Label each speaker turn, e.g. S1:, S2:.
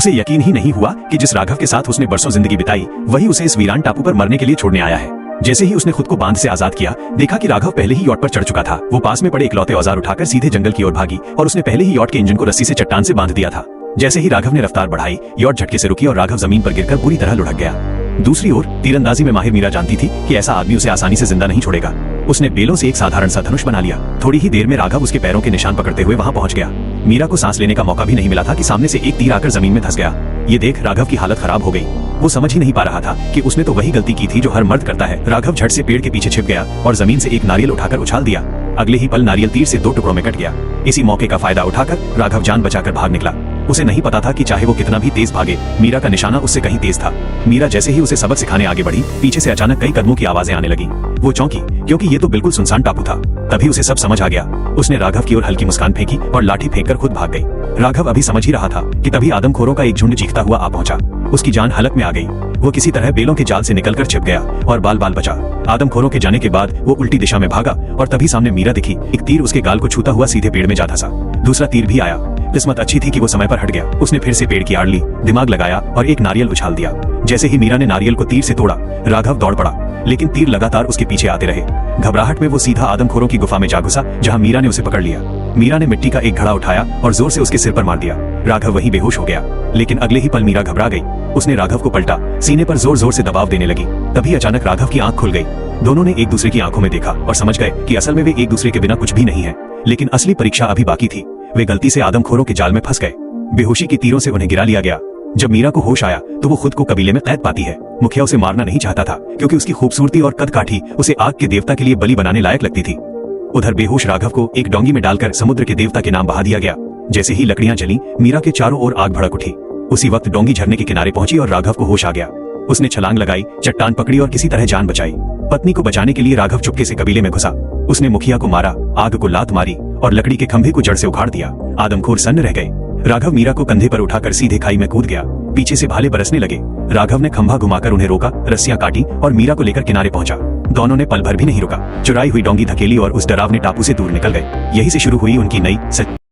S1: उसे यकीन ही नहीं हुआ कि जिस राघव के साथ उसने बरसों जिंदगी बिताई वही उसे इस वीरान टापू पर मरने के लिए छोड़ने आया है। जैसे ही उसने खुद को बांध से आजाद किया, देखा कि राघव पहले ही यॉट पर चढ़ चुका था। वो पास में पड़े इकलौते औजार उठाकर सीधे जंगल की ओर भागी और उसने पहले ही यॉट के इंजन को रस्सी से चट्टान से बांध दिया था। जैसे ही राघव ने रफ्तार बढ़ाई, यॉट झटके से रुकी और राघव जमीन पर गिरकर पूरी तरह लुढ़क गया। दूसरी ओर तीरंदाजी में माहिर मीरा जानती थी कि ऐसा आदमी उसे आसानी से जिंदा नहीं छोड़ेगा। उसने बेलों से एक साधारण सा धनुष बना लिया। थोड़ी ही देर में राघव उसके पैरों के निशान पकड़ते हुए वहां पहुंच गया। मीरा को सांस लेने का मौका भी नहीं मिला था कि सामने से एक तीर आकर जमीन में धंस गया। ये देख राघव की हालत खराब हो गई। वो समझ ही नहीं पा रहा था कि उसने तो वही गलती की थी जो हर मर्द करता है। राघव झट से पेड़ के पीछे छिप गया और जमीन से एक नारियल उठाकर उछाल दिया। अगले ही पल नारियल तीर से 2 टुकड़ों में कट गया। इसी मौके का फायदा उठाकर राघव जान बचाकर भाग निकला। उसे नहीं पता था कि चाहे वो कितना भी तेज भागे, मीरा का निशाना उससे कहीं तेज था। मीरा जैसे ही उसे सबक सिखाने आगे बढ़ी, पीछे से अचानक कई कदमों की आवाजें आने लगी। वो चौंकी, क्योंकि ये तो बिल्कुल सुनसान टापू था। तभी उसे सब समझ आ गया। उसने राघव की ओर हल्की मुस्कान फेंकी और लाठी फेंककर खुद भाग गई। राघव अभी समझ ही रहा था कि तभी आदमखोरों का एक झुंड चीखता हुआ आ पहुंचा। उसकी जान हलक में आ गई। वो किसी तरह बेलों के जाल से निकलकर छिप गया और बाल बाल बचा। आदमखोरों के जाने के बाद वो उल्टी दिशा में भागा और तभी सामने मीरा दिखी। एक तीर उसके गाल को छूता हुआ सीधे पेड़ में जा धंसा। दूसरा तीर भी आया। किस्मत अच्छी थी कि वो समय पर हट गया। उसने फिर से पेड़ की आड़ ली, दिमाग लगाया और एक नारियल उछाल दिया। जैसे ही मीरा ने नारियल को तीर से तोड़ा, राघव दौड़ पड़ा, लेकिन तीर लगातार उसके पीछे आते रहे। घबराहट में वो सीधा आदमखोरों की गुफा में जा घुसा, जहां मीरा ने उसे पकड़ लिया। मीरा ने मिट्टी का एक घड़ा उठाया और जोर से उसके सिर पर मार दिया। राघव वहीं बेहोश हो गया। लेकिन अगले ही पल मीरा घबरा गई। उसने राघव को पलटा, सीने पर जोर जोर से दबाव देने लगी। तभी अचानक राघव की आंख खुल गई। दोनों ने एक दूसरे की आंखों में देखा और समझ गए कि असल में वे एक दूसरे के बिना कुछ भी नहीं है। लेकिन असली परीक्षा अभी बाकी थी। वे गलती से आदमखोरों के जाल में फंस गए। बेहोशी की तीरों से उन्हें गिरा लिया गया। जब मीरा को होश आया तो वो खुद को कबीले में कैद पाती है। मुखिया उसे मारना नहीं चाहता था, क्योंकि उसकी खूबसूरती और कद-काठी उसे आग के देवता के लिए बलि बनाने लायक लगती थी। उधर बेहोश राघव को एक डोंगी में डालकर समुद्र के देवता के नाम बहा दिया गया। जैसे ही लकड़ियां जली, मीरा के चारों ओर आग भड़क उठी। उसी वक्त डोंगी झरने के किनारे पहुंची और राघव को होश आ गया। उसने छलांग लगाई, चट्टान पकड़ी और किसी तरह जान बचाई। पत्नी को बचाने के लिए राघव चुपके से कबीले में घुसा। उसने मुखिया को मारा, आग को लात मारी और लकड़ी के खंभे को जड़ से उखाड़ दिया। आदमखोर सन्न रह गए। राघव मीरा को कंधे पर उठाकर सीधे खाई में कूद गया। पीछे से भाले बरसने लगे। राघव ने खंभा घुमाकर उन्हें रोका, रस्सियां काटी और मीरा को लेकर किनारे पहुंचा। दोनों ने पल भर भी नहीं रुका। चुराई हुई डोंगी धकेली और उस डरावने टापू से दूर निकल गए। यही से शुरू हुई उनकी नई